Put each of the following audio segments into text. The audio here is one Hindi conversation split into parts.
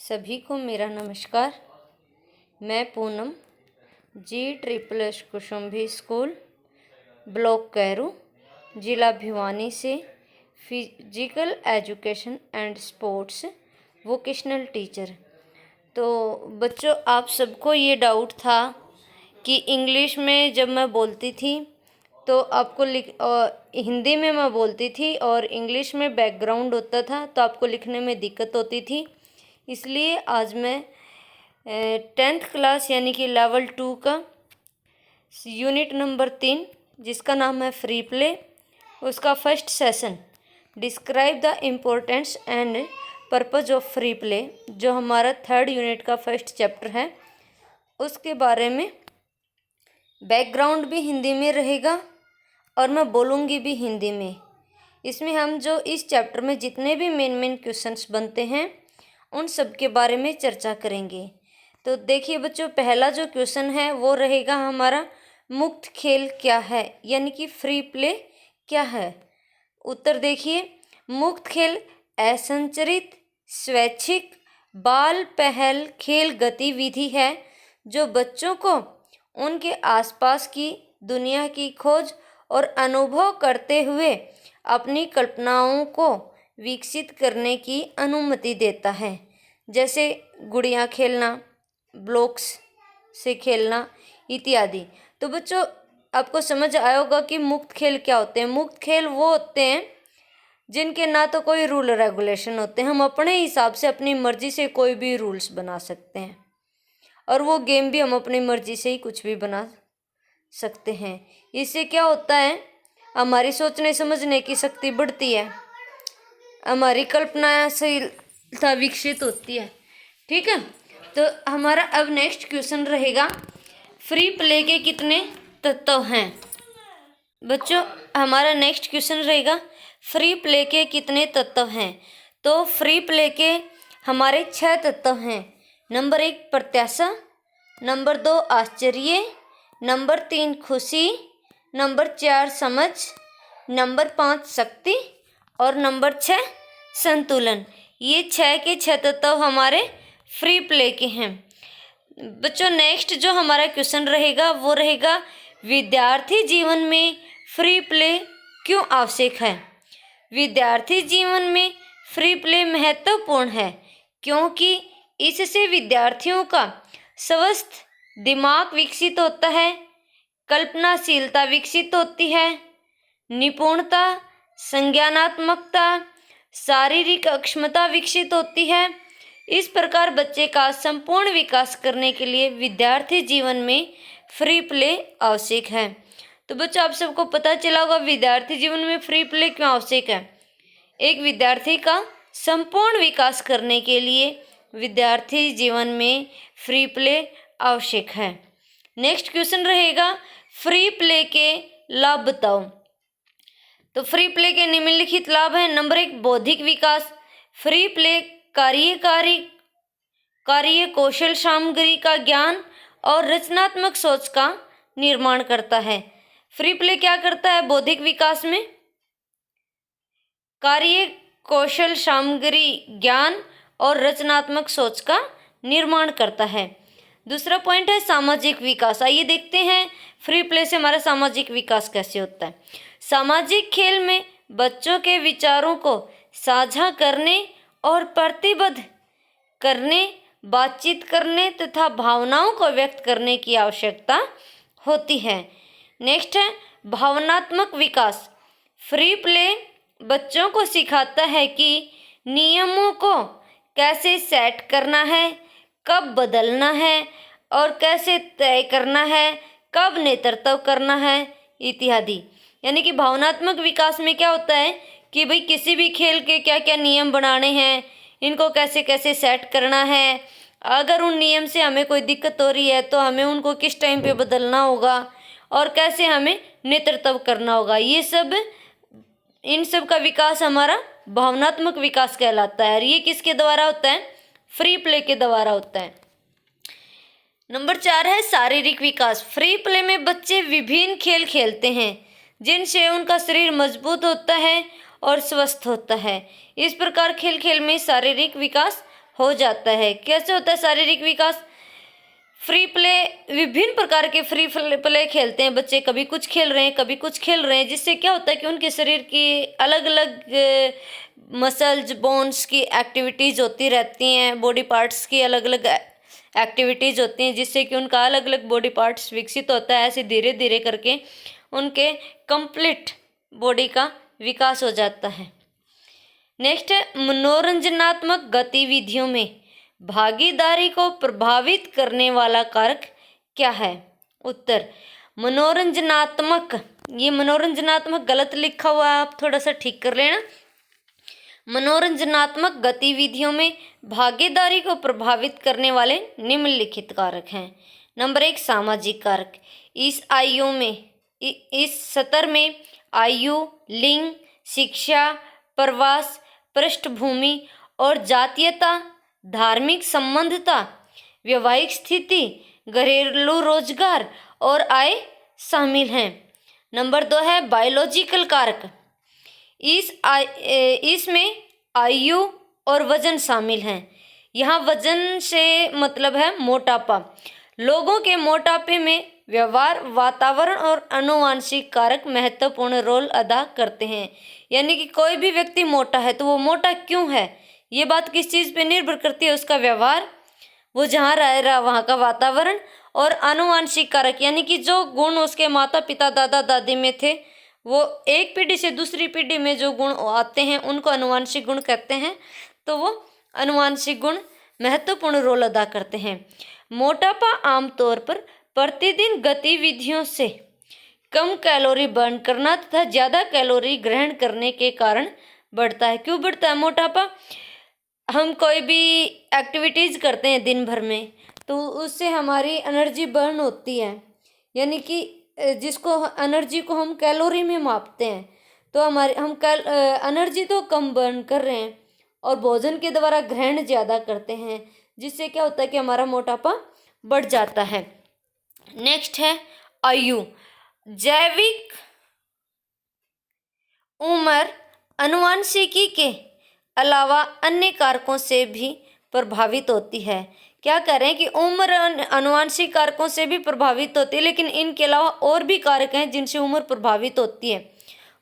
सभी को मेरा नमस्कार। मैं Poonam G++ Kusumbhi school block Kairu ज़िला भिवानी से physical education and sports vocational teacher. तो बच्चों, आप सबको ये डाउट था कि इंग्लिश में जब मैं बोलती थी तो आपको हिंदी में मैं बोलती थी और इंग्लिश में बैकग्राउंड होता था तो आपको लिखने में दिक्कत होती थी। इसलिए आज मैं 10th क्लास यानी कि लेवल 2 का यूनिट नंबर 3 जिसका नाम है फ्री प्ले, उसका first session describe the importance and purpose of free play, जो हमारा 3rd यूनिट का फर्स्ट चैप्टर है, उसके बारे में बैकग्राउंड भी हिंदी में रहेगा और मैं बोलूँगी भी हिंदी में। इसमें हम जो इस चैप्टर में जितने भी मेन क्वेश्चंस बनते हैं उन सब के बारे में चर्चा करेंगे। तो देखिए बच्चों, पहला जो क्वेश्चन है वो रहेगा हमारा, मुक्त खेल क्या है, यानी कि फ्री प्ले क्या है। उत्तर देखिए, मुक्त खेल असंरचित स्वैच्छिक बाल पहल खेल गतिविधि है जो बच्चों को उनके आसपास की दुनिया की खोज और अनुभव करते हुए अपनी कल्पनाओं को विकसित करने की अनुमति देता है, जैसे गुड़ियाँ खेलना, ब्लॉक्स से खेलना इत्यादि। तो बच्चों, आपको समझ आया होगा कि मुक्त खेल क्या होते हैं। मुक्त खेल वो होते हैं जिनके ना तो कोई रूल रेगुलेशन होते हैं, हम अपने हिसाब से अपनी मर्जी से कोई भी रूल्स बना सकते हैं, और वो गेम भी हम अपनी मर्जी से ही कुछ भी बना सकते हैं। इससे क्या होता है, हमारी सोचने समझने की शक्ति बढ़ती है, हमारी कल्पनाशीलता विकसित होती है। ठीक है, तो हमारा अब नेक्स्ट क्वेश्चन रहेगा, फ्री प्ले के कितने तत्व हैं। बच्चों, हमारा नेक्स्ट क्वेश्चन रहेगा, फ्री प्ले के कितने तत्व हैं। तो फ्री प्ले के हमारे 6 तत्व हैं। नंबर 1 प्रत्याशा, नंबर 2 आश्चर्य, नंबर 3 खुशी, नंबर 4 समझ, नंबर 5 शक्ति और नंबर 6 संतुलन। ये 6 के 6 तत्व हमारे फ्री प्ले के हैं। बच्चों, नेक्स्ट जो हमारा क्वेश्चन रहेगा वो रहेगा, विद्यार्थी जीवन में फ्री प्ले क्यों आवश्यक है। विद्यार्थी जीवन में फ्री प्ले महत्वपूर्ण है क्योंकि इससे विद्यार्थियों का स्वस्थ दिमाग विकसित होता है, कल्पनाशीलता विकसित होती है, निपुणता, संज्ञानात्मकता, शारीरिक अक्षमता विकसित होती है। इस प्रकार बच्चे का संपूर्ण विकास करने के लिए विद्यार्थी जीवन में फ्री प्ले आवश्यक है। तो बच्चों, आप सबको पता चला होगा विद्यार्थी जीवन में फ्री प्ले क्यों आवश्यक है। एक विद्यार्थी का संपूर्ण विकास करने के लिए विद्यार्थी जीवन में फ्री प्ले आवश्यक है। नेक्स्ट क्वेश्चन रहेगा, फ्री प्ले के लाभ बताओ। तो फ्री प्ले के निम्नलिखित लाभ हैं। नंबर 1 बौद्धिक विकास, फ्री प्ले कार्य कौशल सामग्री का ज्ञान और रचनात्मक सोच का निर्माण करता है। फ्री प्ले क्या करता है बौद्धिक विकास में, कार्य कौशल सामग्री ज्ञान और रचनात्मक सोच का निर्माण करता है। दूसरा पॉइंट है सामाजिक विकास। आइए देखते हैं फ्री प्ले से हमारा सामाजिक विकास कैसे होता है। सामाजिक खेल में बच्चों के विचारों को साझा करने और प्रतिबद्ध करने, बातचीत करने तथा भावनाओं को व्यक्त करने की आवश्यकता होती है। नेक्स्ट है भावनात्मक विकास। फ्री प्ले बच्चों को सिखाता है कि नियमों को कैसे सेट करना है, कब बदलना है और कैसे तय करना है, कब नेतृत्व करना है इत्यादि। यानी कि भावनात्मक विकास में क्या होता है कि भाई किसी भी खेल के क्या क्या नियम बनाने हैं, इनको कैसे कैसे सेट करना है, अगर उन नियम से हमें कोई दिक्कत हो रही है तो हमें उनको किस टाइम पे बदलना होगा और कैसे हमें नेतृत्व करना होगा। ये सब, इन सब का विकास हमारा भावनात्मक विकास कहलाता है और ये किसके द्वारा होता है, फ्री प्ले के द्वारा होता है। नंबर 4 है शारीरिक विकास। फ्री प्ले में बच्चे विभिन्न खेल खेलते हैं जिनसे उनका शरीर मजबूत होता है और स्वस्थ होता है। इस प्रकार खेल खेल में शारीरिक विकास हो जाता है। कैसे होता है शारीरिक विकास? फ्री प्ले, विभिन्न प्रकार के फ्री प्ले खेलते हैं बच्चे, कभी कुछ खेल रहे हैं कभी कुछ खेल रहे हैं, जिससे क्या होता है कि उनके शरीर की अलग अलग मसल्स बोन्स की एक्टिविटीज होती रहती हैं, बॉडी पार्ट्स की अलग अलग एक्टिविटीज होती हैं, जिससे कि उनका अलग अलग बॉडी पार्ट्स विकसित होता है। ऐसे धीरे धीरे करके उनके कंप्लीट बॉडी का विकास हो जाता है। नेक्स्ट है मनोरंजनात्मक गतिविधियों में भागीदारी को प्रभावित करने वाला कारक क्या है? उत्तर मनोरंजनात्मक, ये मनोरंजनात्मक गलत लिखा हुआ है, आप थोड़ा सा ठीक कर लेना। मनोरंजनात्मक गतिविधियों में भागीदारी को प्रभावित करने वाले निम्नलिखित कारक हैं। नंबर 1 सामाजिक कारक। इस सत्र में आयु, लिंग, शिक्षा, प्रवास, पृष्ठभूमि और जातीयता, धार्मिक संबंधता, वैवाहिक स्थिति, घरेलू रोजगार और आय शामिल हैं। नंबर 2 है बायोलॉजिकल कारक। इसमें आयु और वजन शामिल हैं। यहाँ वजन से मतलब है मोटापा। लोगों के मोटापे में व्यवहार, वातावरण और आनुवंशिक कारक महत्वपूर्ण रोल अदा करते हैं। यानी कि कोई भी व्यक्ति मोटा है तो वो मोटा क्यों है, ये बात किस चीज़ पे निर्भर करती है? उसका व्यवहार, वो जहाँ रह रहा वहाँ का वातावरण और आनुवंशिक कारक, यानी कि जो गुण उसके माता पिता दादा दादी में थे, वो एक पीढ़ी से दूसरी पीढ़ी में जो गुण आते हैं उनको आनुवंशिक गुण कहते हैं। तो वो आनुवंशिक गुण महत्वपूर्ण रोल अदा करते हैं। मोटापा आमतौर पर प्रतिदिन गतिविधियों से कम कैलोरी बर्न करना तथा ज़्यादा कैलोरी ग्रहण करने के कारण बढ़ता है। क्यों बढ़ता है मोटापा? हम कोई भी एक्टिविटीज़ करते हैं दिन भर में तो उससे हमारी एनर्जी बर्न होती है, यानी कि जिसको एनर्जी को हम कैलोरी में मापते हैं, तो हमारी हम एनर्जी तो कम बर्न कर रहे हैं और भोजन के द्वारा ग्रहण ज़्यादा करते हैं, जिससे क्या होता है कि हमारा मोटापा बढ़ जाता है। नेक्स्ट है आयु। जैविक उम्र आनुवंशिकी के अलावा अन्य कारकों से भी प्रभावित होती है। क्या कह रहे हैं कि उम्र आनुवंशिक कारकों से भी प्रभावित होती है, लेकिन इनके अलावा और भी कारक हैं जिनसे उम्र प्रभावित होती है।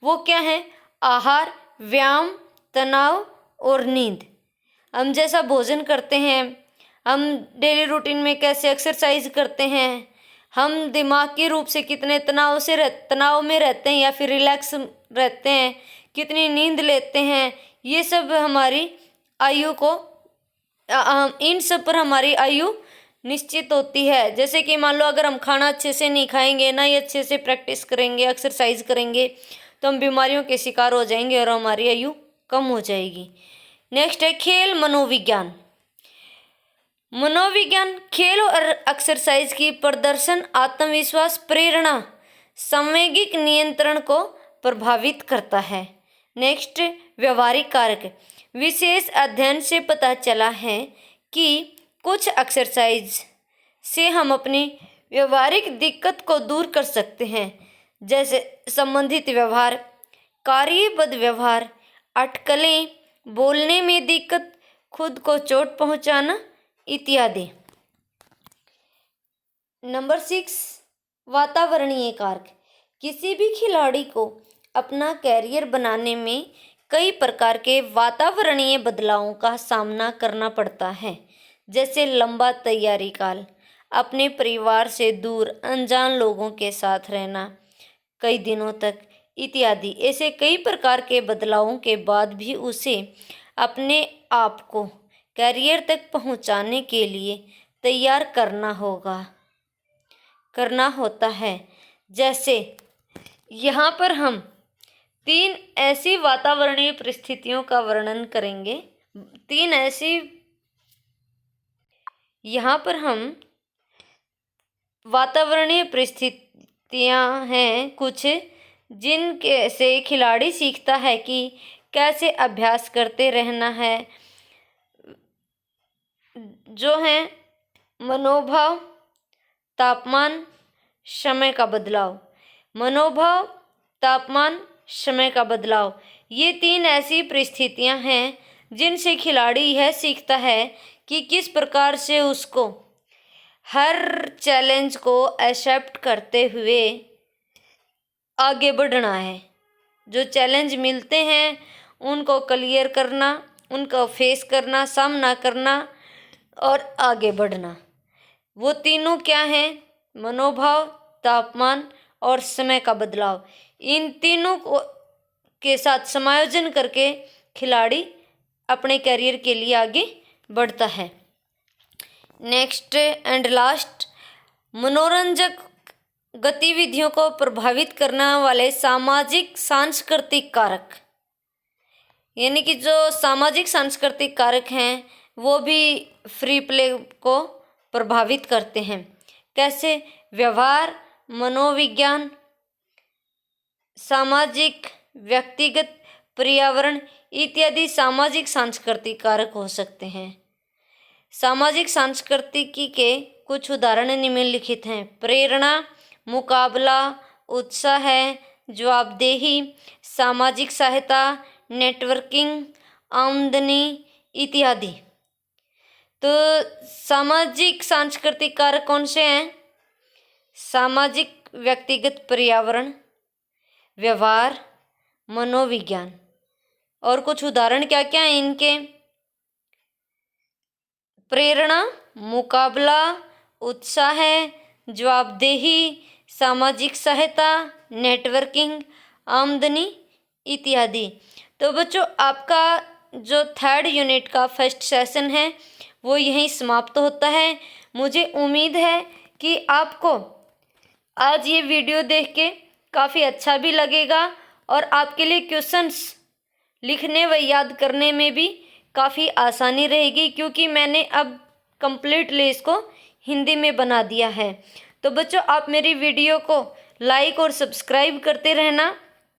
वो क्या है? आहार, व्यायाम, तनाव और नींद। हम जैसा भोजन करते हैं, हम डेली रूटीन में कैसे एक्सरसाइज करते हैं, हम दिमागी रूप से कितने तनाव में रहते हैं या फिर रिलैक्स रहते हैं, कितनी नींद लेते हैं, ये सब हमारी आयु को इन सब पर हमारी आयु निश्चित होती है। जैसे कि मान लो अगर हम खाना अच्छे से नहीं खाएंगे, ना ही अच्छे से प्रैक्टिस करेंगे, एक्सरसाइज करेंगे, तो हम बीमारियों के शिकार हो जाएंगे और हमारी आयु कम हो जाएगी। नेक्स्ट है खेल मनोविज्ञान। मनोविज्ञान खेल और एक्सरसाइज की प्रदर्शन, आत्मविश्वास, प्रेरणा, सांवेगिक नियंत्रण को प्रभावित करता है। नेक्स्ट व्यवहारिक कारक। विशेष अध्ययन से पता चला है कि कुछ एक्सरसाइज से हम अपनी व्यवहारिक दिक्कत को दूर कर सकते हैं, जैसे संबंधित व्यवहार, कार्यबद्ध व्यवहार, अटकलें, बोलने में दिक्कत, खुद को चोट पहुंचाना इत्यादि। नंबर 6 वातावरणीय कारक। किसी भी खिलाड़ी को अपना कैरियर बनाने में कई प्रकार के वातावरणीय बदलावों का सामना करना पड़ता है, जैसे लंबा तैयारी काल, अपने परिवार से दूर अनजान लोगों के साथ रहना कई दिनों तक इत्यादि। ऐसे कई प्रकार के बदलावों के बाद भी उसे अपने आप को कैरियर तक पहुंचाने के लिए तैयार करना होता है। जैसे यहाँ पर हम 3 ऐसी वातावरणीय परिस्थितियों का वर्णन करेंगे। 3 ऐसी यहाँ पर हम वातावरणीय परिस्थितियाँ हैं कुछ, जिनके से खिलाड़ी सीखता है कि कैसे अभ्यास करते रहना है। जो है मनोभाव, तापमान, समय का बदलाव। मनोभाव, तापमान, समय का बदलाव, ये 3 ऐसी परिस्थितियां हैं जिनसे खिलाड़ी यह सीखता है कि किस प्रकार से उसको हर चैलेंज को एक्सेप्ट करते हुए आगे बढ़ना है। जो चैलेंज मिलते हैं उनको क्लियर करना, उनको फेस करना, सामना करना और आगे बढ़ना। वो तीनों क्या हैं? मनोभाव, तापमान और समय का बदलाव। इन तीनों को के साथ समायोजन करके खिलाड़ी अपने करियर के लिए आगे बढ़ता है। नेक्स्ट एंड लास्ट, मनोरंजक गतिविधियों को प्रभावित करने वाले सामाजिक सांस्कृतिक कारक, यानी कि जो सामाजिक सांस्कृतिक कारक हैं वो भी फ्री प्ले को प्रभावित करते हैं। कैसे? व्यवहार, मनोविज्ञान, सामाजिक, व्यक्तिगत, पर्यावरण इत्यादि सामाजिक सांस्कृतिक कारक हो सकते हैं। सामाजिक सांस्कृतिकी के कुछ उदाहरण निम्नलिखित हैं। प्रेरणा, मुकाबला, उत्साह, जवाबदेही, सामाजिक सहायता, नेटवर्किंग, आमदनी इत्यादि। तो सामाजिक सांस्कृतिक कारक कौन से हैं? सामाजिक, व्यक्तिगत, पर्यावरण, व्यवहार, मनोविज्ञान। और कुछ उदाहरण क्या क्या हैं इनके? प्रेरणा, मुकाबला, उत्साह, जवाबदेही, सामाजिक सहायता, नेटवर्किंग, आमदनी इत्यादि। तो बच्चों, आपका जो 3rd यूनिट का फर्स्ट सेशन है वो यहीं समाप्त होता है। मुझे उम्मीद है कि आपको आज ये वीडियो देख के काफ़ी अच्छा भी लगेगा और आपके लिए क्वेश्चंस लिखने व याद करने में भी काफ़ी आसानी रहेगी, क्योंकि मैंने अब कंप्लीटली इसको हिंदी में बना दिया है। तो बच्चों, आप मेरी वीडियो को लाइक और सब्सक्राइब करते रहना।